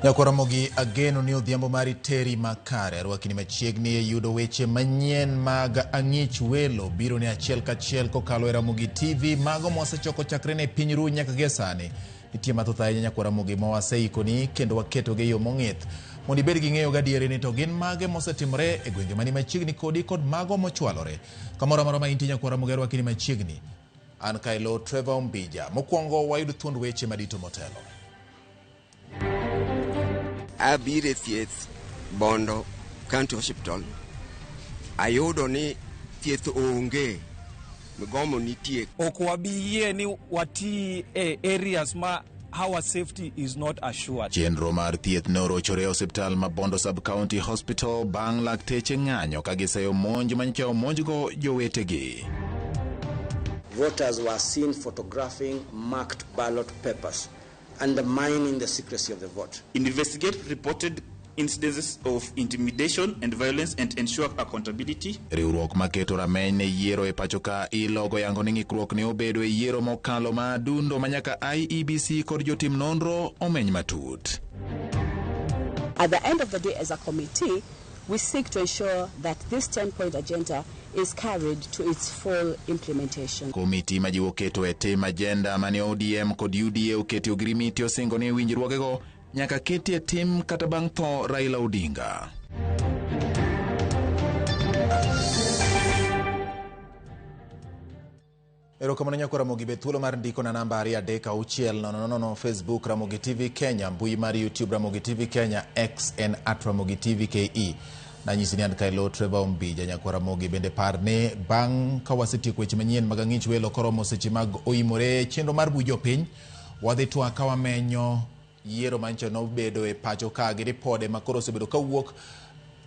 Nyakoromogi ageno ni odhiambo mari teri makare arwakini machiegni e yudo weche manyien mag ang'ich welo biro ne achiel kachiel kokalo e Ramogi TV mago mwasechoko chakre ne piny ru nyaka gie sani. Nitie mathoth ahinya Nyakoromogi mwaseikoni kendo waketogi yo mong'ith mondo ibed gi ng'eyo gadieri ni to gin mage mosetimore e gwenge mani machiegni kodi kod mago mochwalore. Kamoro amora ma intie Nyakoromogi arwakini machiegni. An Kailo Trevor Mbija. Mokwongo wayud thuond weche madito motelo. Abire thieth Bondo County Hospital. Ayudo ni thieth onge. Migomo nitie. Okwabiye ni wati areas ma our safety is not assured. Chenro mar thieth norochore hospital ma Bondo Sub-County Hospital bang' lakteche ng'anyo ka giseyo monj manyichao monjgo jowetegi. Voters were seen photographing marked ballot papers, undermining the secrecy of the vote. Investigate reported incidences of intimidation and violence and ensure accountability. Riwruok maketo rameny ne yiero e pacho ka ilogo yango ni ng'ikruok ne obedo e yiero mokalo ma dundo manyaka IEBC kod jotim nonro omeny matut. At the end of the day, as a committee, we seek to ensure that this 10-point agenda is carried to its full implementation. Komiti majiwo keto e tim agenda mane ODM kod UDA oketi ogirimiti osingo ni winjruogego nyaka keti e tim kata bang' tho Raila Odinga. Erokamano Nyakoromogi bet thuolo mar ndiko na namba 336 Facebook Ramogi TV Kenya, mbui mar YouTube Ramogi TV Kenya, X en @Ramogi TV KE. Na nyisi ni an Kailo Trevor Mbija. Nyakoromogi bende parne bang' ka wasetieko weche manyien mag ang'ich welo koromo seche mag oimore chenro mar bujo piny wadhi twaka wamenyo yiero mancho nobedo e pacho ka gi ripode makoro osebedo kawuok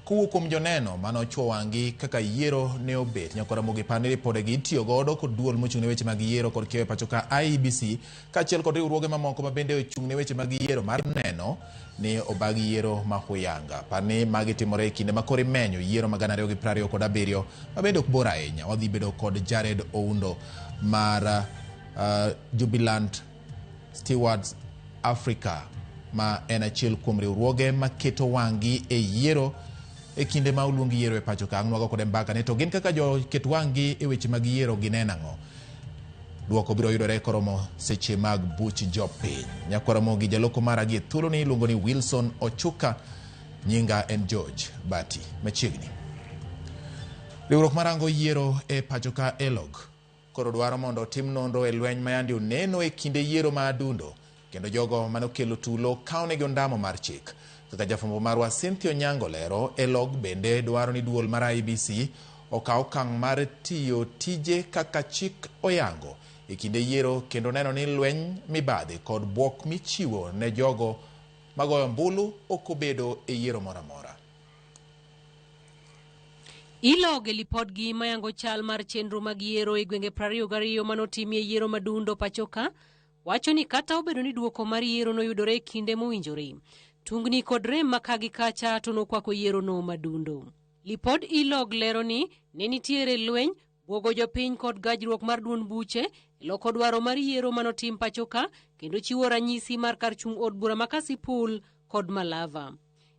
kuom joneno manochwo wang'i kaka yiero ne obet. Nyakoromogi parne ripode gi itiyo godo kod duol mochung'ne weche mag yiero kod keyo pacho ka IEBC kaachiel kod riwruoge mamoko ma bende ochung'ne weche mag yiero mar neno ni obag yiero mahuyanga. Parne magi timore e kinde makoro imenyo yiero mag 2027 ma bende ok bor ahinya. Wadhi bedo kod Jared Oundo mar Jubilant Stewards Africa ma en achiel kuom riwruoge maketo wang'i e yiero e kinde ma uluongi yiero e pacho ka. Ang'wago kod mbaka ne to gin kaka jo ket wang'i e weche mag yiero ginen ang'o. Duoko biro yudore koromo seche mag buch jopiny. Nyakoromogi jaloko mara gi thuolo ni iluongo ni Wilson Ochuka, nyinga en George Bati machiegni. Riwruok marango yiero e pacho ka ELOG koro dwaro mondo tim nonro e lweny mayandi oneno e kinde yiero ma adundo kendo jogo manokelo tulo kawnegi ondamo mar chik. Kaka jafwambo marwa Cynthia Onyango lero, ELOG bende dwaro ni duol mar IEBC okaw okang' mar tiyo tije kaka chik oyango e kinde yiero kendo neno ni lweny mibadhi kod bwok michiwo ne jogo magoyo mbulu ok obedo e yiero moro amora. ELOG lipodgi mayango chal mar chenro mag yiero e gwenge 22 manotimie yiero madundo pachoka wacho ni kata obedo ni duoko mar yiero noyudore e kinde mowinjore, tungni kod rem makagi kacha to nokwako yiero no madundo. Lipod ELOG lero ni ne nitiere lweny, bwogo jopiny kod gajruok mar duond buche loko dwaro mar yiero manotim pachoka kendo chiwo ranyisi mar kar chung' od bura ma Kasipul kod Malava.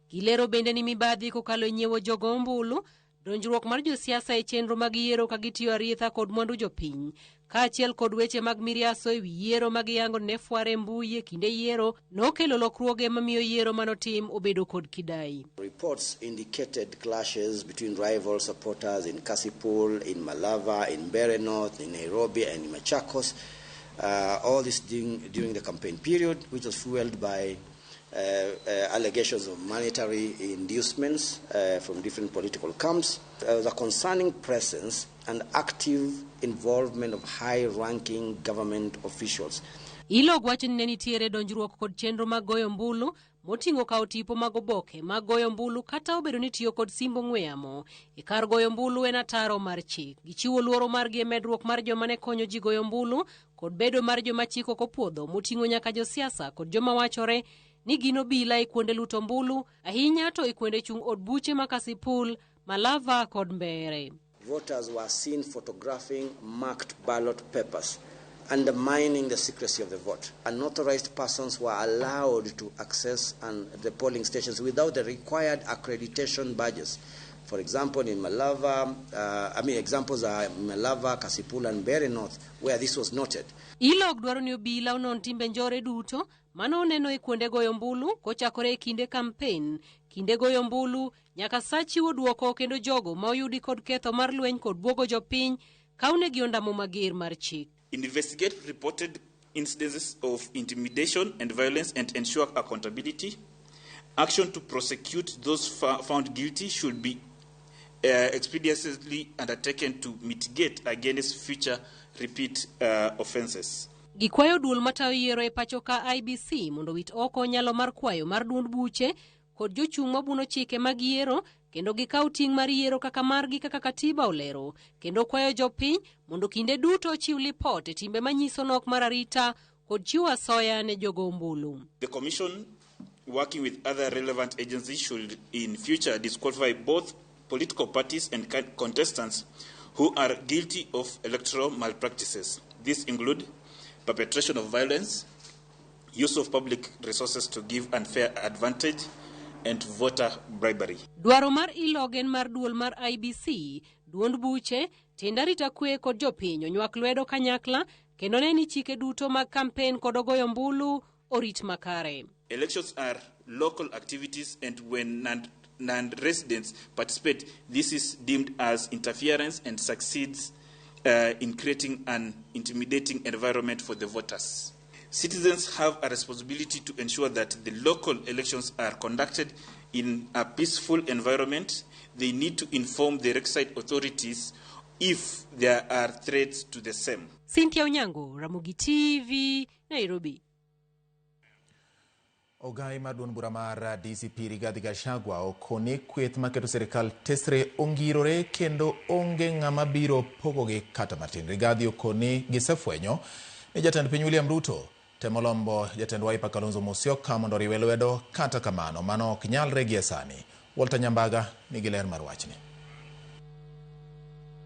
Gilero bende ni mibadhi kokalo nyiewo jogo ombulu, donjruok mar josiasa e chenro mag yiero ka gitiyo arietha kod mwandu jopiny, kaachiel kod weche mag miriaso e wi yiero mag yango ne fware mbui e kinde yiero nokelo lokruoge mamiyo yiero manotim obedo kod kidai. Reports indicated clashes between rival supporters in Kasipul, in Malava, in Mbeere North, in Nairobi and in Machakos. All this during the campaign period, which was fueled by allegations of monetary inducements from different political camps. There was a concerning presence and active involvement of high-ranking government officials. ELOG wacho ni ne nitiere donjruok kod chenro mag goyo mbulu moting'o kawo tipo mag oboke mag goyo mbulu kata obedo ni tiyo kod simbo ong'we yamo e kar goyo mbulu en ataro mar chik. Gichiwo luoro margi e medruok mar joma ne konyo ji goyo mbulu kod bedo mar joma chik ok opuodho moting'o nyaka josiasa kod joma wachore ni gino bila e kuonde luto mbulu ahinya to e kuonde chung' od buche ma Kasipul, Malava kod Mbeere. Voters were seen photographing marked ballot papers, undermining the secrecy of the vote. Unauthorized persons were allowed to access the polling stations without the required accreditation badges. For example, in Malava, examples are Malava, Kasipul, and Mbeere North, where this was noted. Ilog dwaro ni obila unon timbe njore duto, mano oneno e kuonde goyo mbulu, kochakore e kinde campaign, kinde goyo mbulu, nyaka saa chiwo duoko kendo jogo ma oyudi kod ketho mar lweny kod bwogo jopiny, kaunegi ondamo mager mar chik. Investigate reported incidences of intimidation and violence and ensure accountability. Action to prosecute those found guilty should be expeditiously undertaken to mitigate against future repeat offenses. Gikwayo duol matayo yiero e pacho ka IBC mondo wit oko nyalo mar kwayo mar duond buche kod jochung' mabuno chike mag yiero kendo gikaw ting' mar yiero kaka margi kaka katiba olero kendo kwayo jopiny mondo kinde duto chiw lipot e timbe manyiso nok mar arita kod chiwo asoya ne jogo ombulu. The Commission, working with other relevant agencies, should in future disqualify both political parties and contestants who are guilty of electoral malpractices. These include perpetration of violence, use of public resources to give unfair advantage, and voter bribery. Dwaro mar ilogen mar duol mar IBC, duond buche, tenda rita kwe kod jopiny onywak lwedo kanyakla kendo neni chike duto mag campaign kod ogoyo mbulu orit makare. Elections are local activities, and when non-residents participate, this is deemed as interference and succeeds in creating an intimidating environment for the voters. Citizens have a responsibility to ensure that the local elections are conducted in a peaceful environment. They need to inform the requisite authorities if there are threats to the same. Cynthia Onyango, Ramogi TV, Nairobi. Ogai maduon bura mar DCP Rigathi Gachagua okoni kweth maketo serikal tesre ongirore kendo onge ng'ama biro pogogi kata matin. Rigathi okoni gisefwenyo ni jatend piny William Ruto temo lombo jatend Wiper Kalonzo Musyoka mondo oriwe lwedo, kata kamano mano ok nyalre gie sani. Walter Nyambaga nigi ler mar wachni.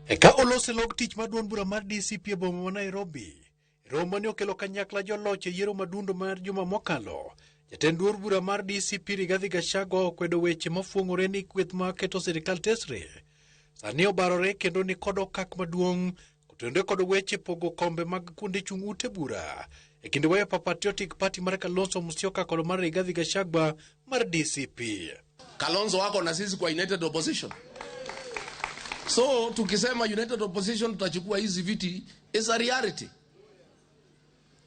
Eka olose log tich maduon bura mar DCP e boma ma Nairobi. Romo ne okelo kanyakla joloch e yiero madundo mar juma mokalo. Jatend duond bura mar DCP Rigathi Gachagua okwedo weche mofuong'ore ni kweth ma keto sirikal tesre sani obarore kendo ni kod okak maduong' kotende kod weche pogo kombe mag kuonde chung' ute bura e kinde Wiper Patriotic Party mar Kalonzo Musyoka kod mar Rigathi Gachagua mar DCP. Kalonzo wako na sisi kwa United Opposition. So tukisema United Opposition tutachukua hizi viti is a reality.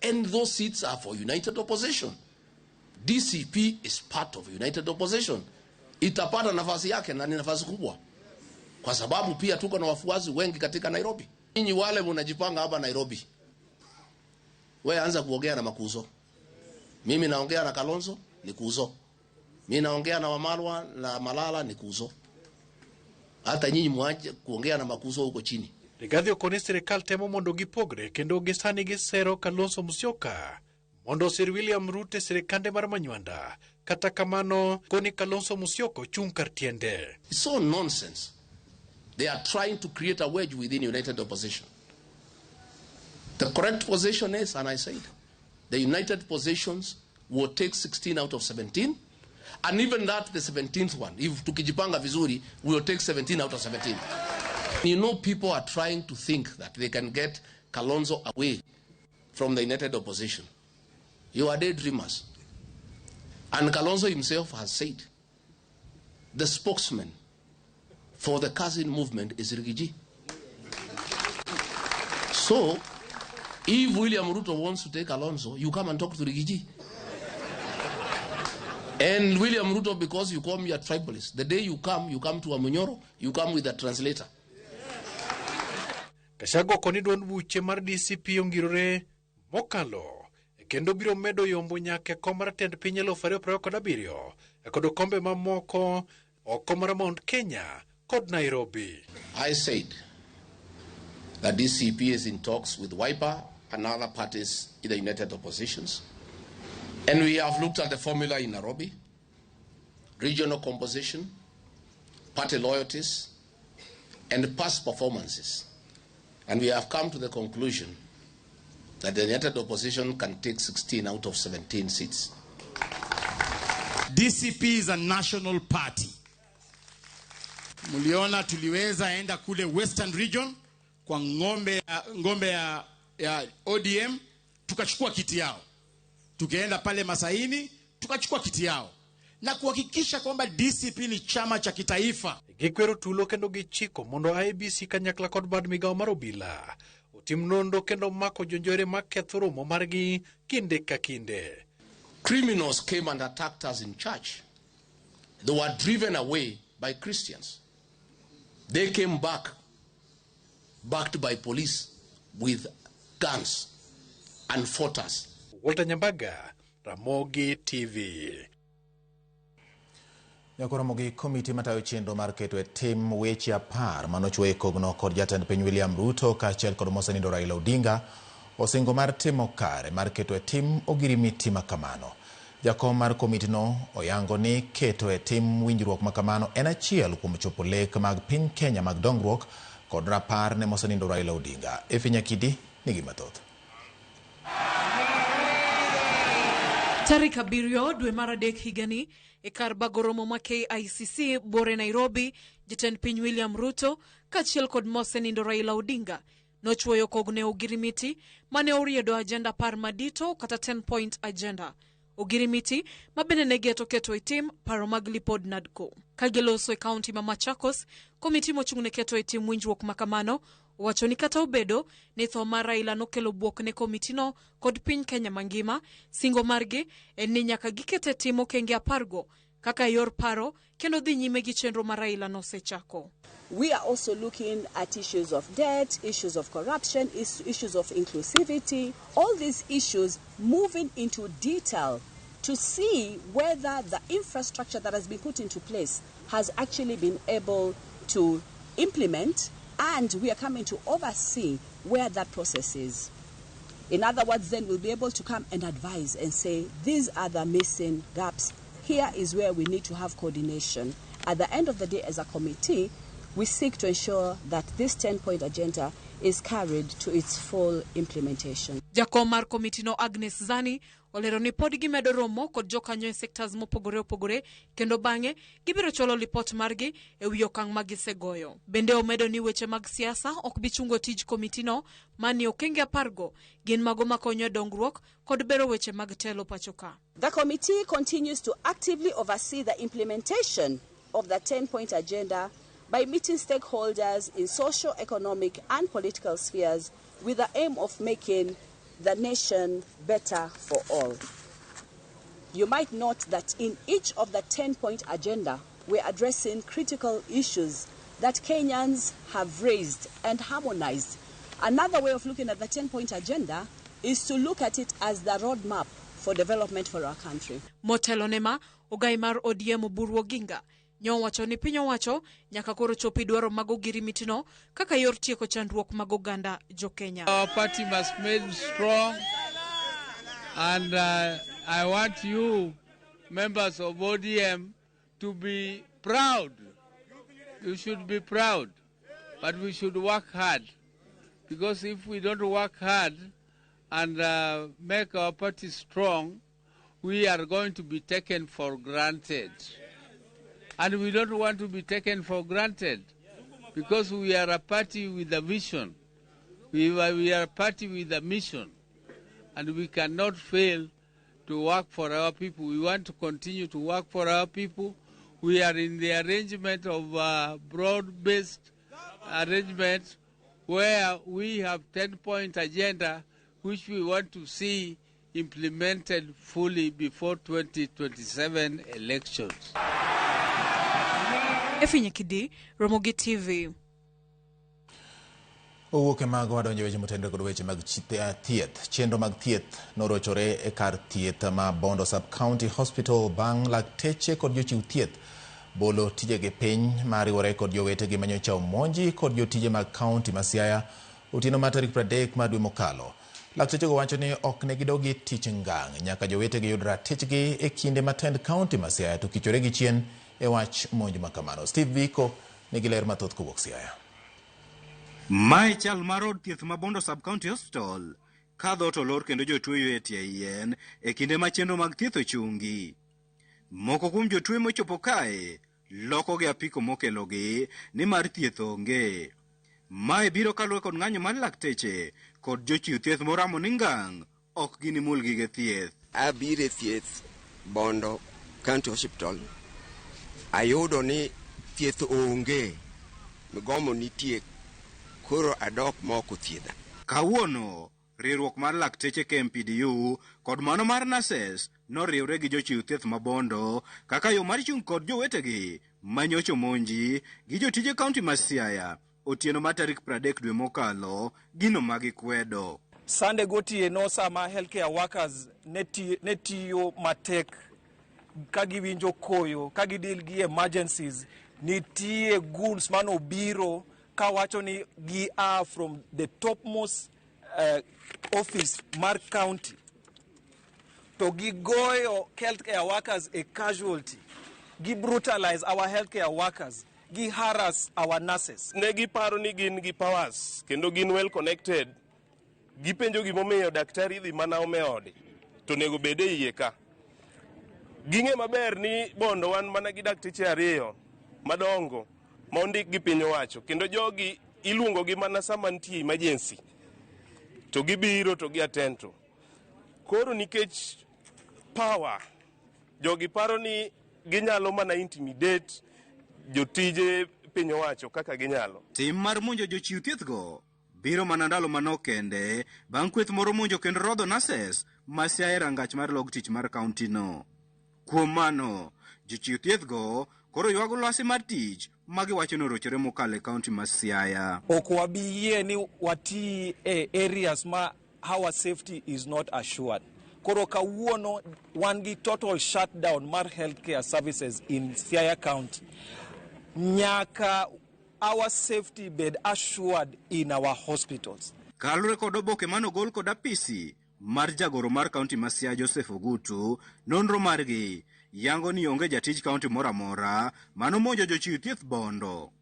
And those seats are for United Opposition. DCP is part of United Opposition. Itapata nafasi yake na ni nafasi kubwa. Kwa sababu pia tuko na wafuasi wengi katika Nairobi. Ninyi wale mnajipanga hapa Nairobi, wewe anza kuongea na Makuzo. Mimi naongea na Kalonzo ni Kuzo. Mimi naongea na Wamalwa na Malala ni Kuzo. Hata nyinyi mwaje kuongea na Makuzo huko chini. Rigathi okoni sirikal temo mondo gipogre kendo gisani gisero Kalonzo Musyoka mondo Sir William Ruto sirikande mar manywanda, kata kamano koni Kalonzo Musyoka chung kar tiende. It's so nonsense. They are trying to create a wedge within United Opposition. The correct position is, and I said, the United Positions will take 16 out of 17, and even that, the 17th one, if tukijipanga vizuri, we will take 17 out of 17. You know, people are trying to think that they can get Kalonzo away from the United Opposition. You are daydreamers. And Kalonzo himself has said, the spokesman for the cousin movement is Rigiji. So, if William Ruto wants to take Kalonzo, you come and talk to Rigiji. And William Ruto, because you call me a tribalist, the day you come to Amunyoro, you come with a translator. Gachagua koni duond buche mar DCP ongirore mokalo kendo biro medo yombo nyake komar tend piny 2027 e kod kombe mamoko oko mar Mount Kenya kod Nairobi. I said that DCP is in talks with Wiper and other parties in the United Oppositions. And we have looked at the formula in Nairobi, regional composition, party loyalties, and past performances. And we have come to the conclusion that the united opposition can take 16 out of 17 seats. DCP is a national party. Muliona tuliweza enda kule Western Region kwa ngombe ya ODM tukachukua kiti yao. Tukaenda pale Masaini tukachukua kiti yao. Na kuhakikisha kwamba DCP ni chama cha kitaifa. Gikwero tulo kendo gichiko mondo IEBC kanyakla kod bad migao mar obila otim nondo kendo mako jonjore maketho romo margi kinde ka kinde. Criminals came and attacked us in church. They were driven away by Christians. They came back, backed by police with guns and fought us. Walter Nyambaga, Ramogi TV. Yakoromogi komiti matayo chenro mar keto e tim weche apar manochwe kogno kod jatend piny William Ruto kaachiel kod mosenindo Raila Odinga osingo mar timo kare mar keto e tim ogirimiti makamano. Jakom mar komiti no oyango ni keto e tim winjruok makamano en achiel kuom chopo lek mag piny Kenya mag dongruok kod rapar ne mosenindo Raila Odinga. Efinyakidi nigi mathoth. Tarik 7 dwe mar adek higani e kar bagoromo ma KICC bore Nairobi, jatend piny William Ruto kaachiel kod mosenindo Raila Odinga nochwoyo kogne ogirimiti mane oriedo agenda par madito kata 10-point agenda. Ogirimiti mabende negeto keto e tim paro mag lipod NADCO. Kagiloso e kaunti ma Machakos, komiti mochung'ne keto e tim winjruok makamano wacho ni kata obedo ni tho mar Raila nokelo buok ne komiti no kod piny Kenya mangima, singo margi en ni nyaka gikete timo kenge apargo kaka yor paro kendo dhi nyime gi chenro mar Raila nosechako. We are also looking at issues of debt, issues of corruption, issues of inclusivity, all these issues moving into detail to see whether the infrastructure that has been put into place has actually been able to implement, and we are coming to oversee where that process is. In other words, then we'll be able to come and advise and say, these are the missing gaps. Here is where we need to have coordination. At the end of the day, as a committee, we seek to ensure that this 10-point agenda is carried to its full implementation. Jakom mar komiti no Agnes Zani olero ni pod gimedo romo kod jokanyo e sectors mopogore opogore kendo bang'e gibiro cholo lipot margi e wi okang' magisegoyo. Bende omedo ni weche mag siasa ok bi chungo tij komiti no mani okenge apargo gin mago makonyo dongruok kod bero weche mag telo pachoka. The committee continues to actively oversee the implementation of the 10-point agenda by meeting stakeholders in social, economic and political spheres with the aim of making the nation better for all. You might note that in each of the 10-point agenda, we're addressing critical issues that Kenyans have raised and harmonized. Another way of looking at the 10-point agenda is to look at it as the roadmap for development for our country. Motelo nema ogai mar ODM Oburu Oginga nyo wacho ni piny owacho nyaka koro chopi dwaro mag ogirimiti no kaka yor tieko chandruok mag oganda jo Kenya. Our party must be made strong, and I want you members of ODM to be proud. You should be proud, but we should work hard, because if we don't work hard and make our party strong, we are going to be taken for granted. And we don't want to be taken for granted, because we are a party with a vision. We are a party with a mission, and we cannot fail to work for our people. We want to continue to work for our people. We are in the arrangement of broad-based arrangement where we have 10-point agenda which we want to see implemented fully before 2027 elections. Efinyakidi, Ramogi TV. Owuoke mag wadonjo weche motendore kod weche mag thieth. Chenro mag thieth norochore e kar thieth ma Bondo Sub-County Hospital bang' lakteche kod jochiw thieth bolo tijegi piny mariwore kod jowetegi manyocha omonji kod jotije mag kaunti ma Siaya otieno mar tarik 30 mar dwe mokalo. Laktechego wacho ni ok ne gidogi tich ngang' nyaka jowetegi yud ratichgi e kinde ma tend kaunti ma Siaya to kichore gi chien e wach monj makamano. Steve Viko nigi ler mathoth kowuok Siaya. Mae chal mar od thieth ma Bondo Sub-County Hospital ka dhot olor kendo jotuo ywe tie yien e kinde ma chenro mag thieth ochungi. Moko kuom jotuo mochopo kae loko gi apiko mokelogi ni mar thieth onge. Mae biro kaluwore kod ng'anyo mar lakteche kod jochiw thieth moramo ni ngang' ok ginimul gige thieth. Abire thieth Bondo County Hospital. Ayudo ni thieth onge, migomo nitie, koro adok moko thiedha. Kawuono riwruok mar lakteche KMPDU kod mano mar nurses noriwre gi jochiw thieth ma Bondo kaka yo mar chung' kod jowetegi manyocho monji gi jotije kaunti ma Siaya otieno mar tarik 30 dwe mokalo gino magikwedo. Sunday gotieno sama healthcare workers netiyo matek ka giwinjo koyo, ka gidil gi emergencies, nitie goods manobiro ka wacho ni gi are from the topmost office mar county to gigoyo healthcare workers a casualty, gi brutalize our healthcare workers, gi harass our nurses. Ne giparo ni gin gi powers kendo gin well connected. Gipenjo gimomiyo daktari dhi mana omeode to nego bede iye ka. Ging'e maber ni Bondo wan mana gi dakteche ariyo madongo ma ondik gi piny owacho, kendo jogi iluongo gi mana sama nitie emergency to gibiro to gi atento. Koro nikech power, jogi paro ni ginyalo mana intimidate jotije piny owacho kaka ginyalo. Tim mar monjo jochiw thiethgo biro mana ndalo manok kende bang' kweth moro monjo kendo rodho nurses ma Siaya e rangach mar log tich mar kaunti no. Kuom mano, jochiw thiethgo koro ywago lwasi mar tich ma giwacho ni orochore mokalo e kaunti ma Siaya. Ok wabi yie ni wati e areas ma our safety is not assured. Koro kawuono wan gi total shutdown mar healthcare services in Siaya County. Nyaka our safety bed assured in our hospitals. Kalure kod oboke manogol kod apisi mar jagoro mar kaunti ma Siaya Joseph Ogutu, nonro margi yango ni onge jatij kaunti moramora mano monjo jochiw thieth Bondo.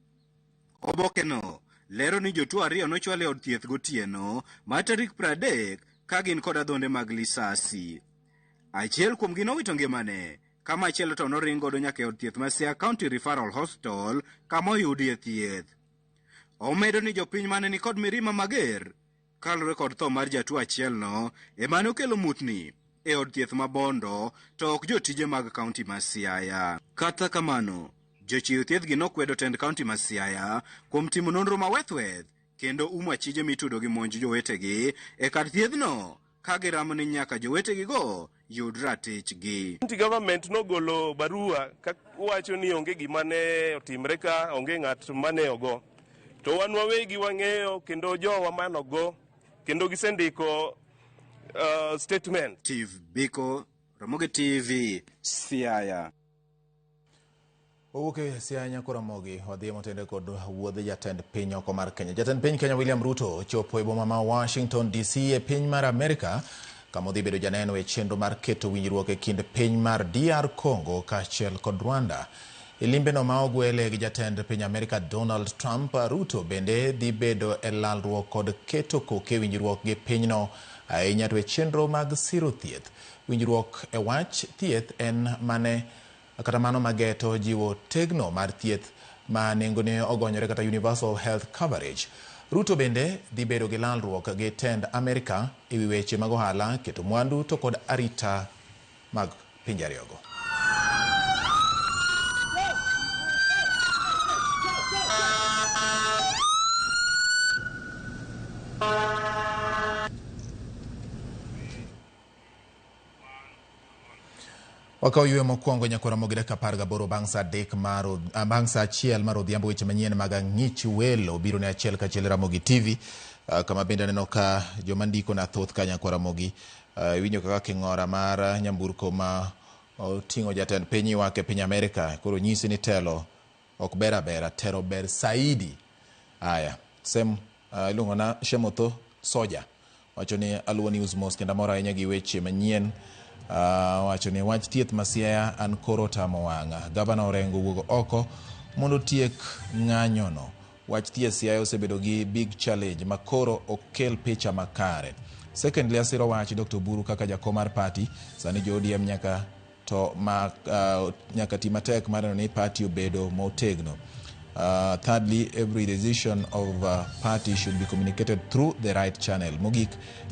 Oboke no lero ni jotuo ariyo nochwal e od thieth gotieno mar tarik 30 ka gin kod adhonde mag lisasi. Achiel kuom gi nowito ngimane kama achiel to noring godo nyaka e od thieth ma Siaya County Referral Hospital kama oyudie thieth. Omedo ni jopiny mane ni kod mirima mager kalure kod tho mar jatuo achiel no ema nokelo mutni e od thieth ma Bondo to ok jotije mag kaunti ma Siaya. Kata kamano, jochiw thieth gi nokwedo tend kaunti ma Siaya kuom timo nonro ma wethweth kendo umo achije mitudo gi monj jowetegi e kar thiethno ka giramo ni nyaka jowetegi go yud ratichgi. County government nogolo barua ka wacho ni onge gima ne otimre ka, onge ng'at mane ogo. To wan wawegi wang'eyo kendo jowa manogo kendo gisendiko statement. Steve Biko, Ramogi TV, Siaya. Owuok Siaya nyako Ramogi odhi motende kod wuodh jatend piny oko mar Kenya. Jatend piny Kenya William Ruto ochopo e boma ma Washington DC e piny mar Amerika kama odhi bedo janeno e chenro mar keto winjruok e kind piny mar DR Congo kaachiel kod Rwanda. E limbeno ma ogwele gi jatend piny Amerika Donald Trump, Ruto bende dhi bedo e lalruok kod keto koke winjruok gi pinyno ahinya to e chenro mag siro thieth. Winjruok e wach thieth en mane kata mano mageto jiwo tegno mar thieth ma nengone ogonyore kata universal health coverage. Ruto bende dhi bedo gi lalruok gi tend Amerika e wi weche mag ohala, keto mwandu to kod arita mag pinje ariyogo. Wakaw ywe mokwongo nyakora mogire ka 18 bang' sa achiel mar odhiambo. Weche manyien mag ng'ich welo biro ne achiel kachiel Ramogi TV kama bende neno ka joma ndiko na thoth ka nyakora Ramogi winjo kaka king'ora mar nyamburko ma oting'o jatend piny wake piny Amerika koro nyisi ni telo ok bera tero ber saidi. Aya sem ilungo na Shemotho Soja wacho ni Aluo News Most kenda mora ahinya gi weche manyien. Wacho ni wach thieth ma Siaya an koro tamo wang'a. Gavana Orengo wuogo oko mondo tiek ng'anyono. Wach thieth Siaya osebedo gi big challenge ma koro okel picha makare. Secondly, asiro wachi Dr. Buru kaka jakomar party sani jo ODM nyaka to nyaka timatek marano ni party obedo motegno. Thirdly, every decision of party should be communicated through the right channel. Mogik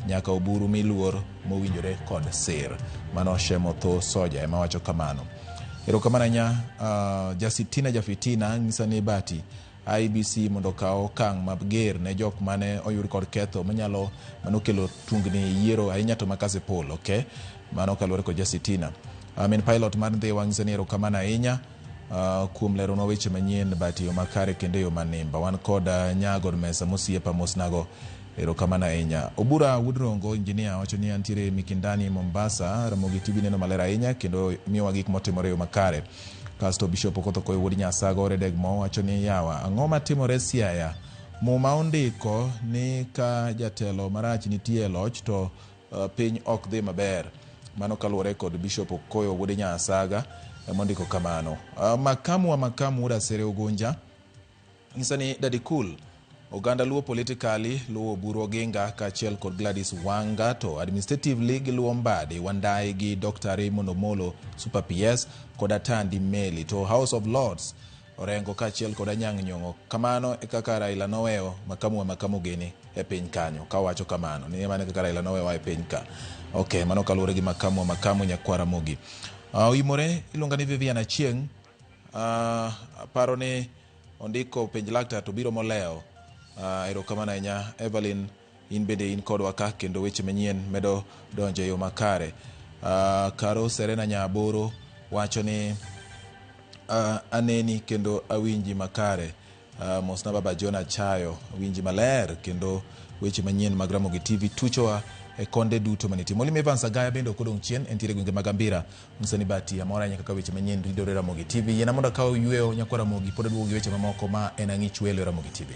nyaka Oburu miluor mowinjore kod sir. Mano shemo tho soja ema wacho kamano. Erokamano nya jasitina jafitina ngisani bati IBC mondo kao kang mager ne jok mane oyud kod ketho manokelo tungni yiero ahinya to makase pol, okay? Mano kalore kod jasitina. Min pilot mar ndhe wangisani erokamano ahinya kuom lero no weche manyien bati yo makare kendo yo manimba. Wan kod nyago mesa mosiepa mosnago erokamano ahinya. Obura Woodrongo engineer wacho ni antiere Mikindani Mombasa. Ramogi TV neno malera ahinya kendo miyowa gik motimore yo makare. Kasto Bishop Okoth Okoye wuod Nyasago Redegmo wacho ni yawa ang'o matimore Siaya. Muma ondiko ni ka jatelo marach nitie loch to piny ok dhi maber. Mano kaluwore kod Bishop Okoye wuod Nyasaga mondiko kamano. Makamu uda sere Ugunja ngisani Daddy Cool Oganda luo politically luo Oburu Oginga kachiel kod Gladys Wanga to administratively luo Mbadi Wandai gi Dr. Raymond Omolo Super PS kod Atandi Meli to House of Lords orengo kachiel kod Anyang' Nyong'o. Kamano e kaka Raila noweo makamu geni e piny kanyo kawacho kamano ni mane kaka Raila noweo e piny ka. Okay, mano kaluwore gi makamu nyakwara mogi. Imore iluonga ni Vivian Achieng' paro ni ondiko penj laktar to biro moleo. Erokamano ahinya Evelyn in bende in kodwa ka kendo weche manyien medo donjo yo makare. Karo Serena Nyaboro wacho ni aneni kendo awinji makare. Mosna baba Jona Chayo awinji maler kendo weche manyien mag Ramogi TV tuchowa e konde duto manitimo. Olime Evans Agaya bende okodong' chien entiere gwenge Magambira msani bati amora nyaka ka weche manyien ridore Ramogi TV. Yena mondo kao yueo nyakwa Ramogi pod aduogo gi weche mamoko ma en ang'ich welo Ramogi TV.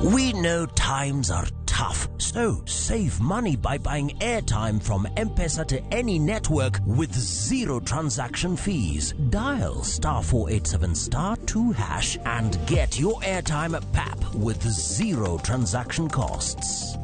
We know times are tough, so save money by buying airtime from M-Pesa to any network with zero transaction fees. Dial *487*2# and get your airtime PAP with zero transaction costs.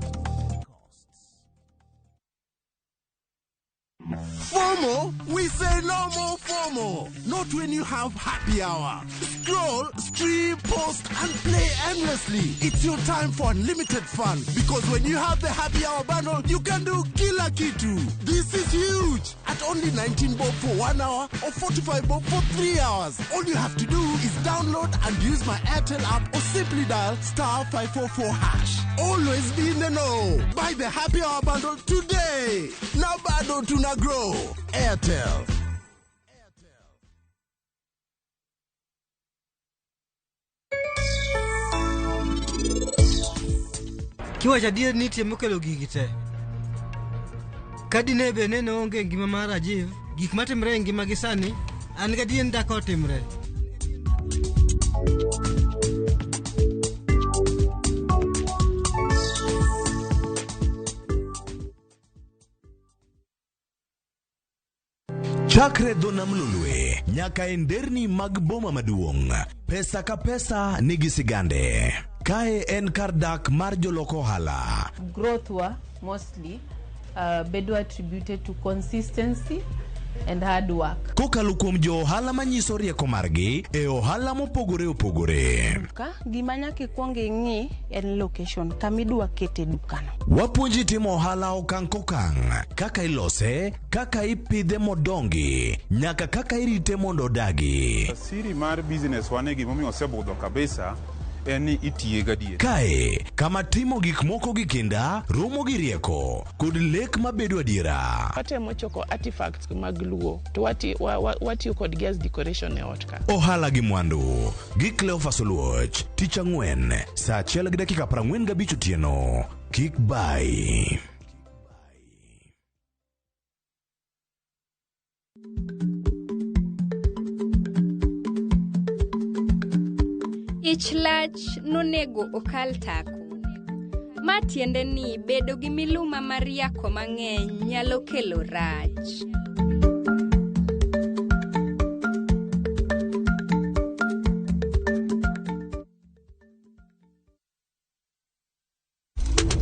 FOMO? We say no more FOMO. Not when you have happy hour. Scroll, stream, post, and play endlessly. It's your time for unlimited fun. Because when you have the happy hour bundle, you can do kila kitu. This is huge. At only 19 bob for 1 hour or 45 bob for 3 hours. All you have to do is download and use my Airtel app or simply dial *544#. Always be in the know. Buy the happy hour bundle today. Now bado tuna grow. Airtel. Kiwa jadier nitie mokelo gigi te. Kadine be nene onge ngima mar Rajiv, gik matimre ngima gi sani, an gadien dako timre. Chakre Donam Lulwe, nyaka enderni mag boma maduong'. Pesa ka pesa nigi sigande. Kae en kardak mar joloko hala. Growth wa mostly bedo attributed to consistency and hard work. Kokalo kuom jo ohala manyiso rieko margi e ohala mopogore opogore. Ka gima nyaka ikuongo ing'i en location kamidwa kete dukano. Wapuonji timo ohala okang' kokang', kaka ilose, kaka ipidhe modongi, nyaka kaka irite mondo odagi. Siri mar business wane gimomiyo osebudho kabisa eni itiye gadier. Kae, kama timo gik moko gi kinda, romo gi rieko, kod lek mabedo adiera. Watemo choko artifacts mag luo, to watiyo kod gas decoration e ot ka. Ohala gi mwandu, gi Cleophas Oluoch, tich ang'wen, saa 1:45 otieno. Kik bai. Ich lach nonego okal tako. Ma tiende ni bedo gi miluma mar yako mang'eny nyalo kelo rach.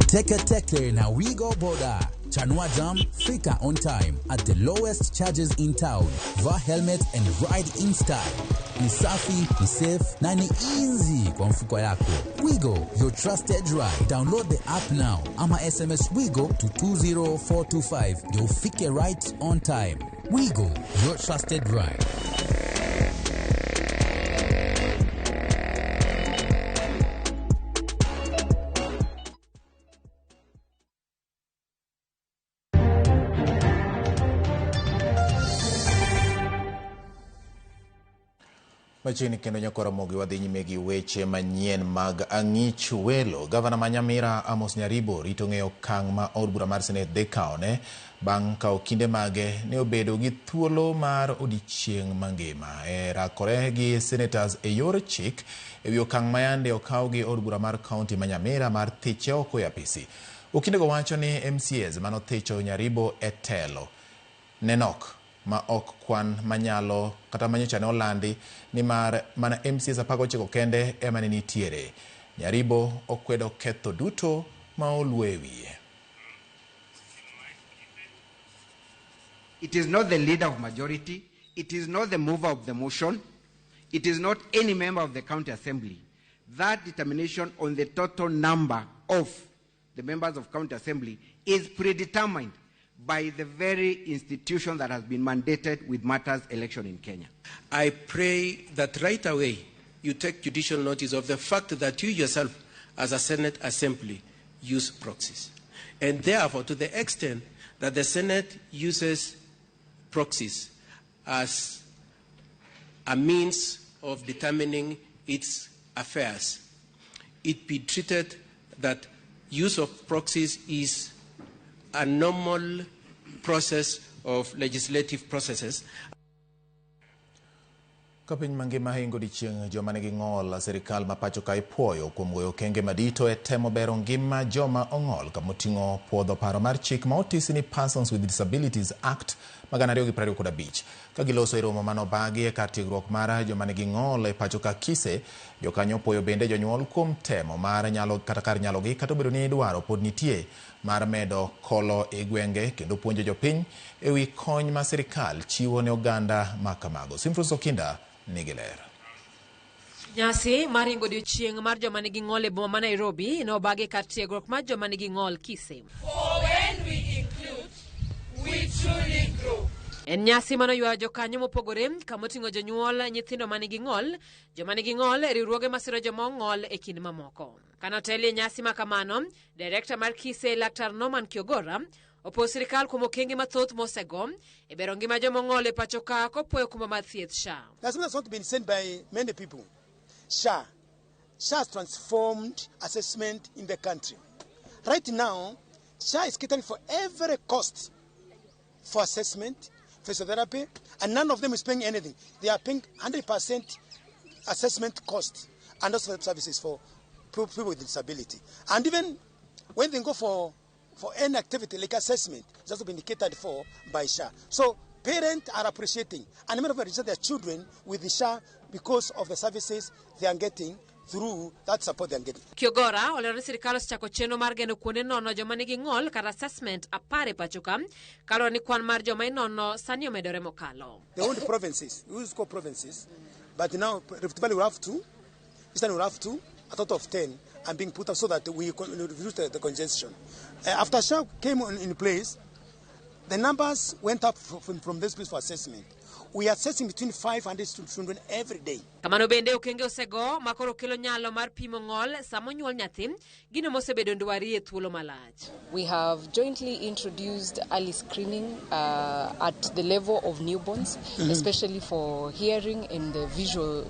Teke na we go border. Chanua Jam, fika on time at the lowest charges in town. Wear helmet and ride in style. Ni safi, ni safe, na ni easy kwa mfuko yako. Wigo, your trusted ride. Download the app now. Ama SMS Wigo to 20425. You'll fike right on time. Wigo, your trusted ride. Machini kendo nyakora mogi wadhi nyime gi weche manyien mag ang'ich welo. Gavana ma Nyamira Amos Nyaribo rito ng'eyo okang' ma od bura mar Senate dhi kaone bang' kawo kinde mage ne obedo gi thuolo mar odiechieng' mangima e rakore gi senators e yor chik e wi okang' ma yande okaw gi od bura mar kaunti ma Nyamira mar thiche oko e apisi. Okindego wacho ni MCAs manothicho Nyaribo e telo nenok ma ok kwan manyalo kata manyocha ne olandi ni mar mana MCAs 19 kende ema ne nitiere. Nyaribo okwedo ketho duto ma oluwe wiye. It is not the leader of majority, it is not the mover of the motion, it is not any member of the county assembly. That determination on the total number of the members of county assembly is predetermined by the very institution that has been mandated with matters election in Kenya. I pray that right away you take judicial notice of the fact that you yourself as a Senate Assembly use proxies. And therefore, to the extent that the Senate uses proxies as a means of determining its affairs, it be treated that use of proxies is a normal process of legislative processes. Kapiny mangima hingo dichieng' joma nigi ng'ol serikal ma pacho ka ipuoyo kuom goyo okenge madito e temo bero ngima joma ong'ol kamoting'o puodho paro mar chik ma otisi ni Persons with Disabilities Act ma 2025 ka giloso e romo manobagi e kar tiegruok mar joma nigi ng'ol e pacho ka Kise. Jokanyo opuoyo bende jonyuol kuom temo mar nyalo kata kar nyalogi kata obedo ni dwaro pod nitie mar medo kolo e gwenge kendo puonjo jopiny e wi kony ma serikal chiwo ne oganda ma kamago. Simfrus Okinda nigi ler. Nyasi mar ingo odiechieng' mar joma nigi ng'ol e boma ma Nairobi ne obagi kar tiegruok mar joma nigi ng'ol Kise. For when we include, we truly grow. En nyasi manoywa jokanyo mopogore kamoting'o jonyuol nyithindo manigi ng'ol, joma nigi ng'ol, riwruoge masiro joma ong'ol e kind mamoko. Kanoteli nyasi ma kamano, Director mar Kise Laktar Norman Kiogora opo sirikal kuom okenge mathoth mosego e bero ngima joma ong'ol e pacho ka kopuoyo kuma mar thieth SHA. That's not been said by many people. SHA has transformed assessment in the country. Right now, SHA is catering for every cost for assessment, physiotherapy, and none of them is paying anything. They are paying 100% assessment cost and also services for people with disability. And even when they go for any activity like assessment, it's also been catered for by SHA. So parents are appreciating, and many of them register their children with the SHA because of the services they are getting through that support they are getting. Kiogora olero ni sirikal osechako chenro mar geno kuonde nono joma nigi ng'ol kar assessment apare pacho ka kaloro ni kwan mar joma inono sani omedore mokalo. They own the provinces. We used to call provinces, but now Rift Valley will have 2, Eastern will have 2, a total of 10, and being put up so that we reduce the congestion. After SHA came in place, the numbers went up from this place for assessment. We are assessing between 500 children every day. Kamano bende okenge osego makoro kelo nyalo mar pimo ng'ol samo nyuol nyathi gino mosebedo ndwari e thuolo malach. We have jointly introduced early screening at the level of newborns, especially for hearing in the visual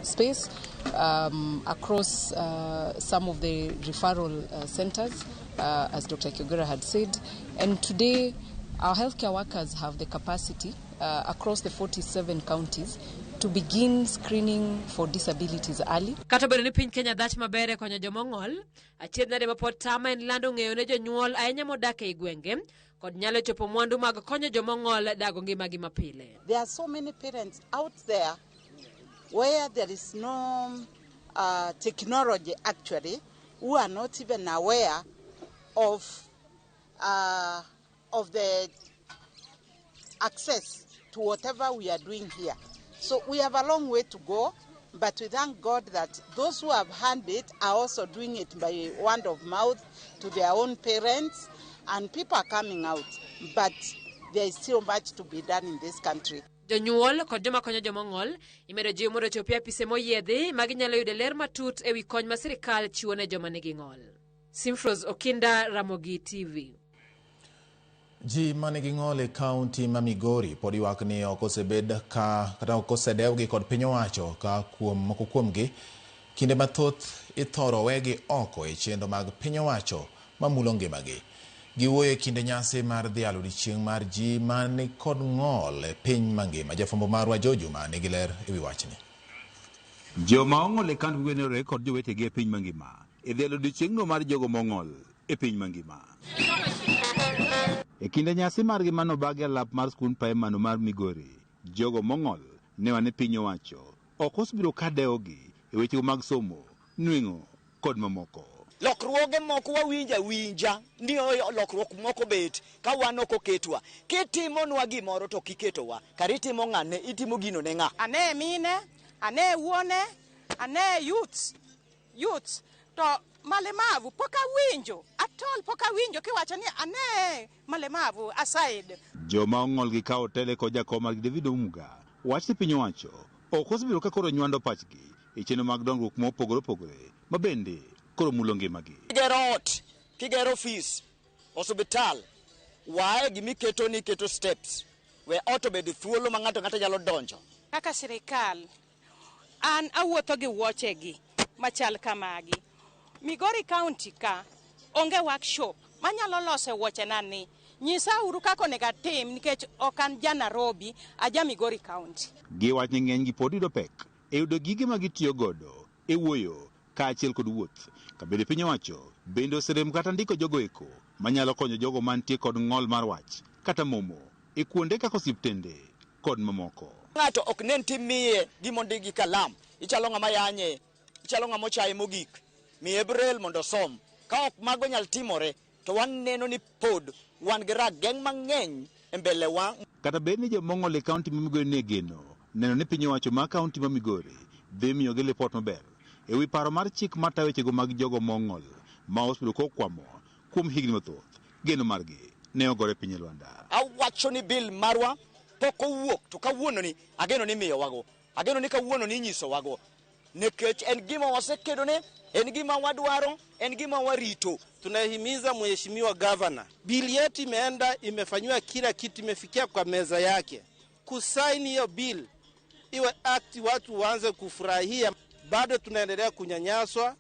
space across some of the referral centers, as Dr. Kiogora had said. And today, our healthcare workers have the capacity across the 47 counties to begin screening for disabilities early. Kata bedo ni piny Kenya dhach mabere konyo jomong'ol, achiedh nade mapod tama en lando ng'eyo ne jonyuol ahinya modak e gwenge kod nyalo chopo mwandu mag konyo jomong'ol dago ngimagi mapile. There are so many parents out there where there is no technology actually, who are not even aware of the access to whatever we are doing here. So we have a long way to go, but we thank God that those who have heard it are also doing it by word of mouth to their own parents, and people are coming out, but there is still much to be done in this country. Jonyuol kod joma konyo jomong'ol imedo jiwo mondo chopi apise moyiedhi ma ginyalo yudo ler matut ewi kony ma sirikal chiwo ne joma nigi ng'ol. Simfros Okinda, Ramogi TV. Ji manigi ng'ol e kaunti ma Migori pod ywak ni ok osebed kata ok osedewgi kod piny owacho ka moko kuomgi kinde mathoth ithoro wegi oko e chenro mag piny owacho mamulo ngimagi. Giwuoyo e kinde nyasi mar dhialo odiechieng' mar ji mani kod ng'ol e piny mangima. Jafwambo marwa Jojuma nigi ler ewi wachni. Joma ong'ol e kaunti gwenore kod jowetegi e piny mangima e dhialo odiechieng'no mar jogo mong'ol e piny mangima. E kinde nyasi margi manobagi alap mar skund paemano mar Migori, jogo mong'ol ne wane piny owacho ok osebiro kadewogi e wechego mag somo, nweng'o kod mamoko. Lokruoge moko winja ni lokruok moko bet ka wan ok oketwa. Kitimonwa gimoro to kiketowa. Kari timo ng'ane, itimo gino ne ng'a. Ane mine, ane wuone, ane youth. To malemavu poka winjo, atol poka winjo kiwacho ni ane malemavu aside. Joma ong'ol gi kawo tele ko jakom mag David Omuga wach ni piny owacho ok osebiro ka koro nywando pachgi e chenro mag dongruok mopogore opogore ma bende koro mulo ngimagi. Kigero ot, kigero ofis, osiptal, wae gimiketo ni keto steps. We auto bed thuolo ma ng'ato nyalo donjo. Kaka sirikal, an awuotho gi wochegi machal kamagi. Migori County ka onge workshop manyalo loso woche nani. Nyisa uru kako nega tim nikech okan ja Nairobi aja Migori County. Giwach ni ng'eny gi pod yudo pek e yudo gige ma gitiyo godo e wuoyo kaachiel kod wuoth. Kabede piny owacho bende oserem kata ndiko jogo eko manyalo konyo jogo mantie kod ng'ol mar wach kata momo e kuonde kaka osiptende kod mamoko. Ng'ato ok nen timiye gimondigi kalam, ichalo ng'ama yanye, ichalo ng'ama ochaye mogik. Mi Ebrel mondo som. Ka ok mago nyal timore, to wan neno ni pod wan gi rageng' mang'eny e mbele wa. Kata bed ni jomong'ol e kaunti ma Migori ne geno neno ni piny owacho ma kaunti ma Migori dhi miyogi lipot maber e wi paro mar chik matayo wechego mag jogo mong'ol ma osebedo kokwamo kuom higni mathoth. Geno margi ne ogore piny e lwanda. Awacho ni bil marwa pok owuok, to kawuono ni ageno ni miyo wago. Ageno ni kawuono ni nyiso wago. Nikech en gima wasekedone, en gima wadwaro, en gima warito. Tunahimiza mheshimiwa governor, bili yetu imeenda, imefanywa kila kitu, imefikia kwa meza yake. Kusaini hiyo bill iwe act, watu waanze kufurahia. Bado tunaendelea kunyanyaswa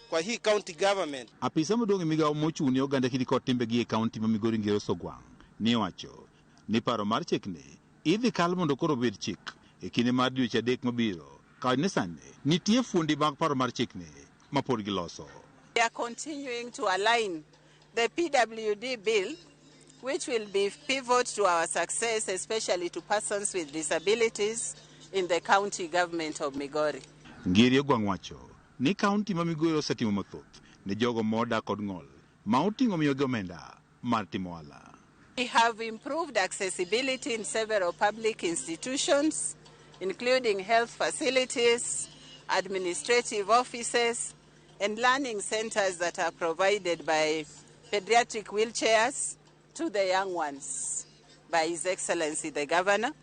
kwa hii county government. Apisa maduong' e migawo mochung'ne oganda kidi kod timbegi e kaunti ma Migori Ngero Sogwang' ni wacho ni paro mar chikni idhi kal mondo koro bed chik e kinde mar dweche adek mabiro. Kaine sani nitie fuondi mag paro mar chikni ma pod giloso. We are continuing to align the PWD bill, which will be pivot to our success, especially to persons with disabilities in the county government of Migori. Ngiri Ogwang' wacho ni kaunti ma Migori osetimo mathoth ne jogo modak kod ng'ol ma oting'o miyogi omenda mar timo ohala. We have improved accessibility in several public institutions, including health facilities, administrative offices, and learning centers that are provided by pediatric wheelchairs to the young ones by His Excellency the Governor.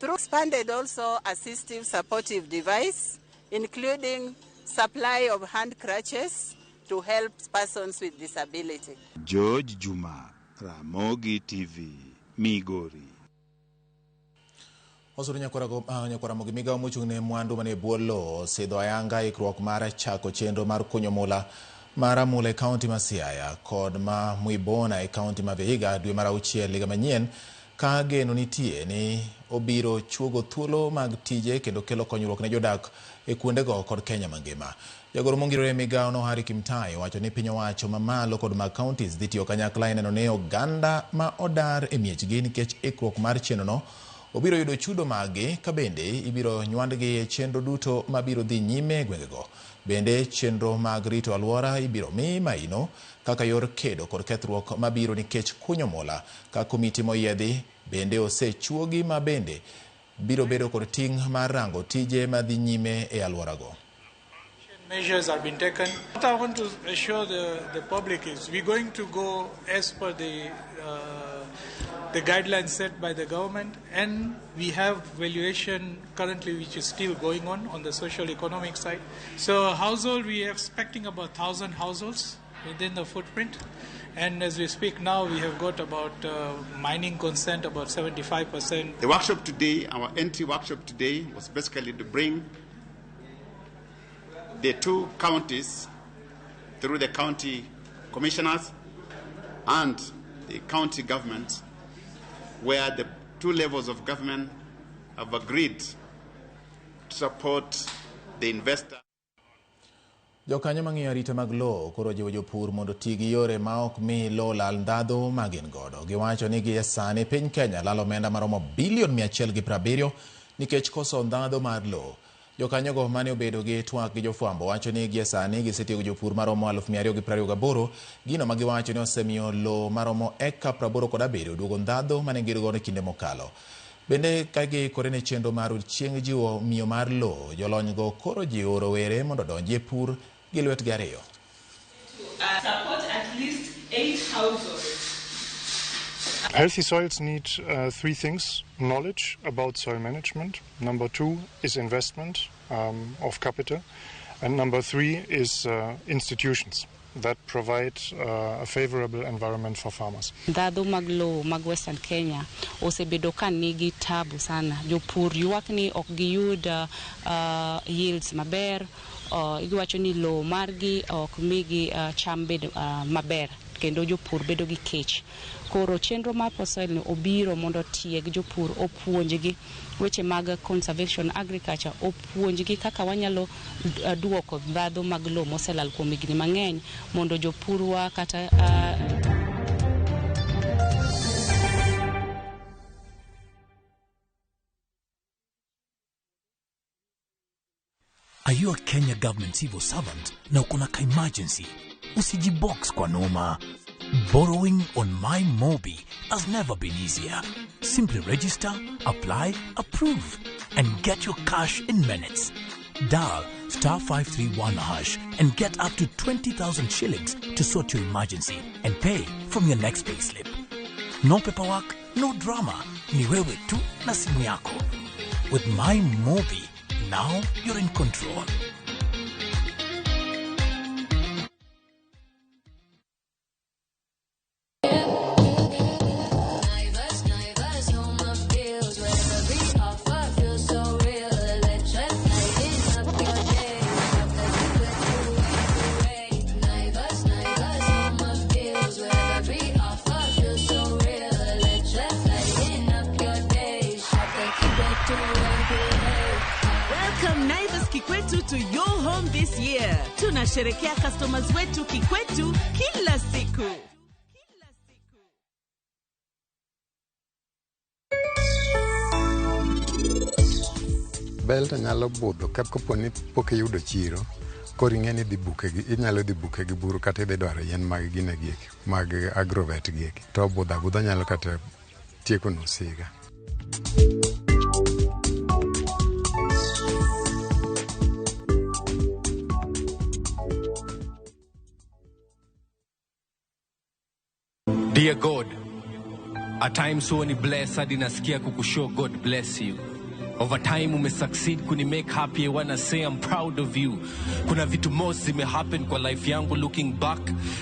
Through expanded also assistive supportive device, including supply of hand crutches to help persons with disability. George Juma, Ramogi TV, Migori. Osuru nyakwara mogi migawo mochung'ne mwandu mane buolo sidho ayanga ikruok mar chako chenro mar kunyo mula mar mula e kaunti ma Siaya kod ma Muibona e kaunti ma Vihiga dwe mar 6 higa manyien ka geno nitie ni obiro chuogo thuolo mag tije kendo kelo konyruok ne jodak e kuondego kod Kenya mangima. Jagoro mongirore migao no Harry Kimtai wacho ni piny owacho mamalo kod mag counties dhi tiyo kanyakla e neno ne oganda ma odar e miechgi nikech ikruok mar chenrono obiro yudo chudo magi ka bende ibiro nywandgi e chenro duto mabiro dhi nyime e gwengego. Bende chenro mag rito alwora ibiro mi maino kaka yor kedo kod kethruok mabiro nikech kunyo mola ka komiti moyiedhi bende osechuogi ma bende biro bedo kod ting' mar rango tije madhi nyime e alworago. Measures have been taken. What I want to assure the public is we're going to go as per the guidelines set by the government, and we have valuation currently which is still going on the social economic side. So household, we are expecting about 1,000 households within the footprint, and as we speak now we have got about mining consent about 75%. The workshop today, our entry workshop today, was basically to bring the two counties through the county commissioners and the county government, where the two levels of government have agreed to support the investor. Jokanyo mang'iyo arita mag lowo koro jiwo jopur mondo ti gi yore ma ok mi lowo lal ndhadhu ma gin godo. Giwacho ni gi sani piny Kenya lalo omenda maromo bilion 170 nikech koso ndhadhu mar lowo. Jokanyogo mane obedo gi twak gi jofwambo wacho ni gi sani gisetiego jopur maromo 228. Gino ma giwacho ni osemiyo lowo maromo eka 87 duogo ndhadhu mane gigo e kinde mokalo. Bende ka giikore ne chenro mar chieng' jiwo miyo mar lowo, jolonygo koro jiwo rowere mondo donji e pur gi lwetgi ariyo. Support at least 8 households. Healthy soils need 3 things: knowledge about soil management. Number 2 is investment of capital. And number 3 is institutions that provide a favorable environment for farmers. Ndhadhu mag lowo mag Western Kenya osebedo ka nigi tabu sana. Jopur ywak ni ok giyud yields maber. Iwacho ni lowo margi ok migi cham bedo maber, kendo jopur bedo gi kech. Koro chenro mar soil ni obiro mondo tieg jopur, opuonjgi weche mag conservation agriculture, opuonjgi kaka wanyalo duoko ndhadhu mag lowo moselal kuom higni mang'eny mondo jopurwa kata Are you a Kenya government civil servant na uko na emergency? Usijibox kwa noma. Borrowing on MyMobi has never been easier. Simply register, apply, approve, and get your cash in minutes. Dial *531# and get up to 20,000 shillings to sort your emergency and pay from your next payslip. No paperwork, no drama. Ni wewe tu na simu yako. With MyMobi, now you're in control. To your home this year. Tunasherekea customers wetu kikwetu kila siku. Belta nyalo budho kapo ni pok iyudo chiro. Koro ing'eni dhi bukegi, inyalo dhi bukegi buru kata idhi dwaro yien mag gine gieki, mag agrovet gieki. To budho nyalo kata tieko nusiga. Dear God, at times when you bless, hadi nasikia kukushow God bless you. Over time ume succeed kuni make happy. I wanna say I'm proud of you. Kuna vitu most zime happen kwa life yangu. Looking back,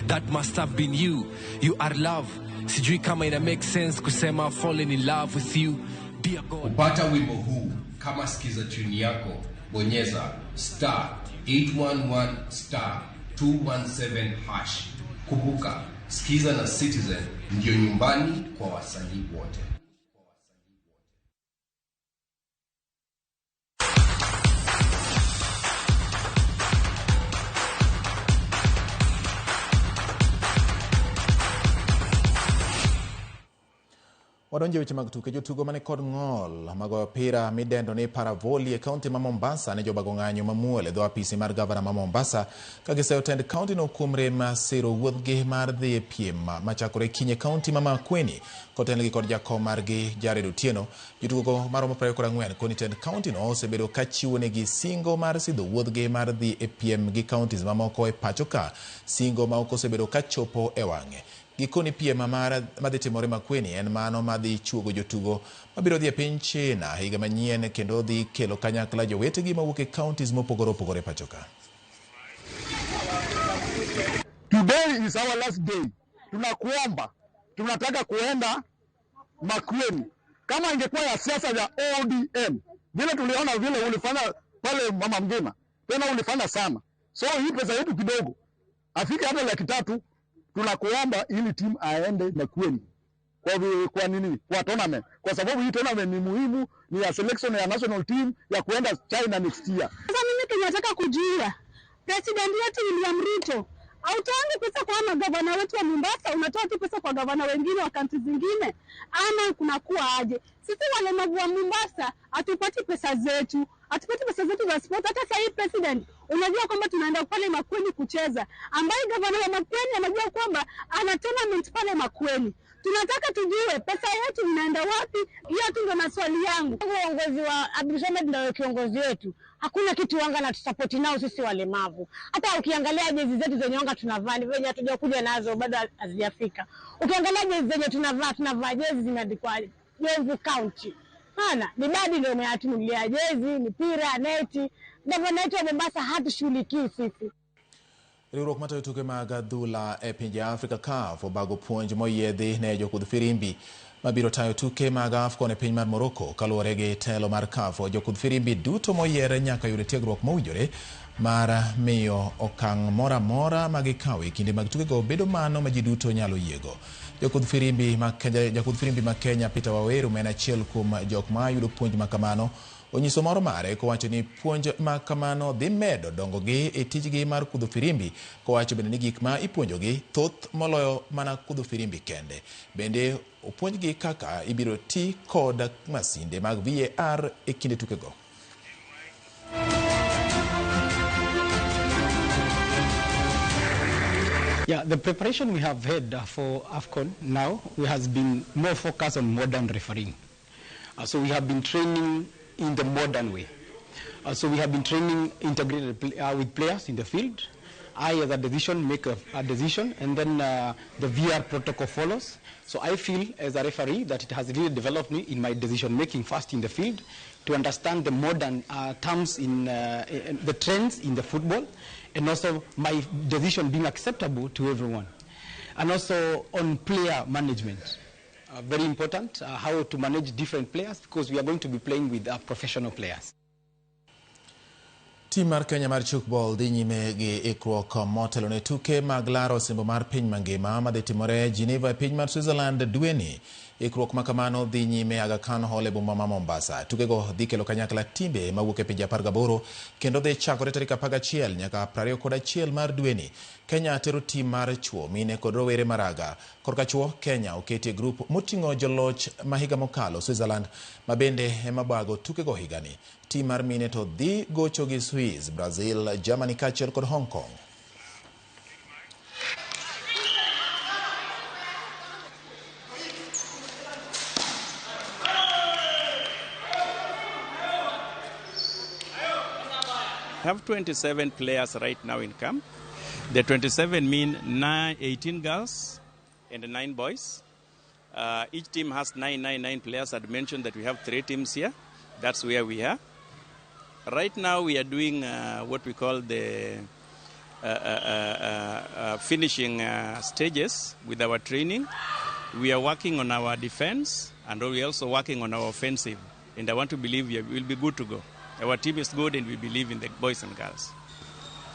that must have been you. You are love. Sijui kama ina make sense kusema I've fallen in love with you. Dear God. Kupata wimbo huu, kama sikiza tune yako, bonyeza *811*217#. Kumbuka, Skiza na Citizen ndio nyumbani kwa wasanii wote. Wadonje weche mag tuke. Jotugo mane kod ng'ol magoyo opira midendo ni paravoli e kaunti ma Mombasa ne jobago ng'anyo mamuol e dho apisi mar gavana ma Mombasa ka giseyo tend kaunti no kuom rem siro wuodhgi mar dhi e piem machakore kinye kaunti ma Makueni kotengi kod jakom margi Jared Otieno. Jotugo maromo 24 koni tend kaunti no osebedo ka chiwo negi singo mar sidho wuodhgi mar dhi e piem gi kauntis mamoko e pacho ka, singo ma ok osebedo ka chopo e wang'e. Gikoni piem madhi timore Makueni en mano madhi chuogo jotugo mabiro dhi e piny China higa manyien kendo dhi kelo kanyakla jowetegi mawuok e counties mopogore opogore pacho ka. Today is our last day. Tunakuomba, tunataka kuenda Makueni. Kama ingekuwa ya siasa ya ODM, vile tuliona vile ulifanya pale mama mgema, tena ulifanya sana. So hii pesa yetu kidogo, afike hata 300,000. Tunakuomba ili timu aende Makueni kwa nini? Kwa tournament. Kwa sababu hii tournament ni muhimu, ni ya selection ya national team ya kuenda China next year. Sasa mimi tunataka kujua president wetu William Ruto autoange pesa kwa magavana wetu wa Mombasa, unatoa tu pesa kwa gavana wengine wa kaunti zingine, ama kunakuwa aje? Sisi walemavu wa Mombasa hatupati pesa zetu, hatupati pesa zetu za sport. Hata sasa hii president unajua kwamba tunaenda pale Makueni kucheza, ambaye gavana wa Makueni anajua kwamba ana tournament pale Makueni. Tunataka tujue pesa yetu inaenda wapi. Hiyo tu ndio maswali yangu. Uongozi wa Abdulshamed ndio kiongozi wetu. Hakuna kitu wanga na tusupport nao sisi walemavu. Hata ukiangalia jezi zetu zenye wanga tunavaa ni venye hatujakuja nazo bado hazijafika. Ukiangalia jezi zenye tunavaa jezi zimeandikwa Jomvu County. Hana, ni badi ndio umeatunulia jezi, mipira, neti. Gavana wetu wa Mombasa hatushughuliki sisi. Riwruok matayo tuke mag adhula e pinje Afrika CAF obago puonj moyiedhi ne jokudh firimbi mabiro tayo tuke mag AFCON e piny mar Morocco. Kaluwore gi telo mar CAF, jokudh firimbi duto moyier nyaka yud tiegruok mowinjore mar miyo okang' mora mora magikawo e kinde mag tukego bedo mano ma ji duto nyalo yiego. Jakudh firimbi ma Kenya Peter Waweru en achiel kuom jok ma yudo puonj makamano. Onyiso moro mare kowacho ni puonj makamano dhi medo dongogi e tijgi mar kudho firimbi, kowacho bende ni gik ma ipuonjogi thoth moloyo mana kudho firimbi kende. Bende opuonjgi kaka ibiro ti kod masinde mag VAR e kinde tukego. Yeah, the preparation we have had for AFCON now has been more focused on modern refereeing. So we have been training in the modern way. So we have been training integrated with players in the field. I as a decision make a decision, and then the VR protocol follows. So I feel as a referee that it has really developed me in my decision making first in the field to understand the modern terms in the trends in the football, and also my decision being acceptable to everyone. And also on player management. Very important, how to manage different players, because we are going to be playing with professional players. Tim mar Kenya mar chukball dhi nyime gi ikruok motelo ne tuke mag laro osimbo mar piny mangima madhi timore Geneva e piny mar Switzerland dweni. Ikruok makamano dhi nyime Aga Khan Hall e boma ma Mombasa. Tukego dhi kelo kanyakla timbe mawuok e pinje 18 kendo dhi chakore tarik 11 nyaka 21 mar dweni. Kenya tero tim mar chuo, mine kod rowere maraga. Korka chuo, Kenya oketi e grup moting'o joloch mahiga mokalo Switzerland mabende emabago tukego higani. Tim mar mine to dhi gocho gi Swiss, Brazil, Germany kaachiel kod Hong Kong. We have 27 players right now in camp. The 27 mean 18 girls and 9 boys. Each team has 9 players. I'd mentioned that we have 3 teams here. That's where we are. Right now we are doing what we call the finishing stages with our training. We are working on our defense and we are also working on our offensive. And I want to believe we will be good to go. Our team is good and we believe in the boys and girls.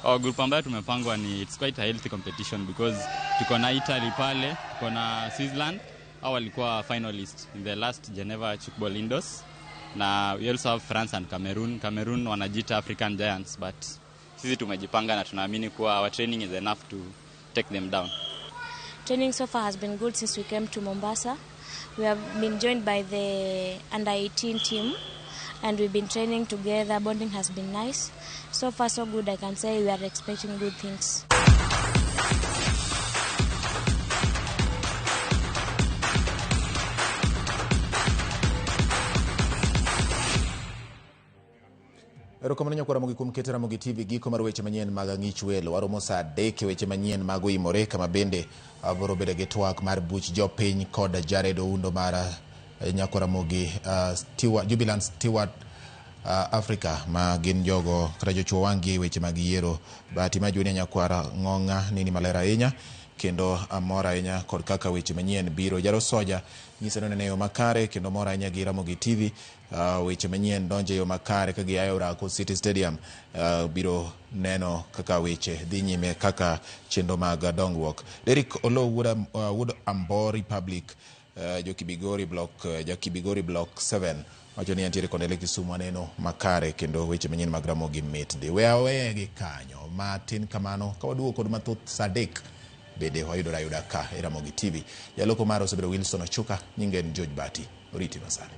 Our group ambayo tumepangwa ni it's quite a healthy competition because tuko na Italy pale, tuko na Switzerland, hao walikuwa finalists in the last Geneva Chukball Indoors. Na we also have France and Cameroon. Cameroon wanajiita African Giants, but sisi tumejipanga na tunaamini kuwa our training is enough to take them down. Training so far has been good since we came to Mombasa. We have been joined by the under-18 team, and we've been training together. Bonding has been nice. So far, so good. I can say we are expecting good things. Erokamano nyakwara mogi kuom keto Ramogi TV giko mar weche manyien mag ang'ich welo. Waromo saa 3 weche manyien mag oimore kama bende aboro bedo gi twak mar buch jopiny kod Jared Oundo mar nyakwara mogi Jubilant Steward Africa ma gin jogo kata jochuo wangi weche mag yiero. Bahati majuoni nyakwara ng'ong'a nini malera ahinya kendo amora ahinya kod kaka weche manyien biro. Jaro Soja nyisa ni ne yo makare kendo mora ahinya gi Ramogi TV. Weche manyien donje yo makare ka giayo Rako City Stadium. Biro neno kaka weche dhi nyime kaka chendo mag dongruok. Derek Olo Wood Ambori Public Jakibigori Block 7 wacho ni antiere kondele Kisumu aneno makare kendo weche manyien mag Ramogi mit ndi wewe gi kanyo matin kamano ka waduogo kod mathoth saa 3 bende wayudora yuda ka e Ramogi TV. Jaloko maro osebedo Wilson Ochuka, nyinge en George Bati. Oriti masani.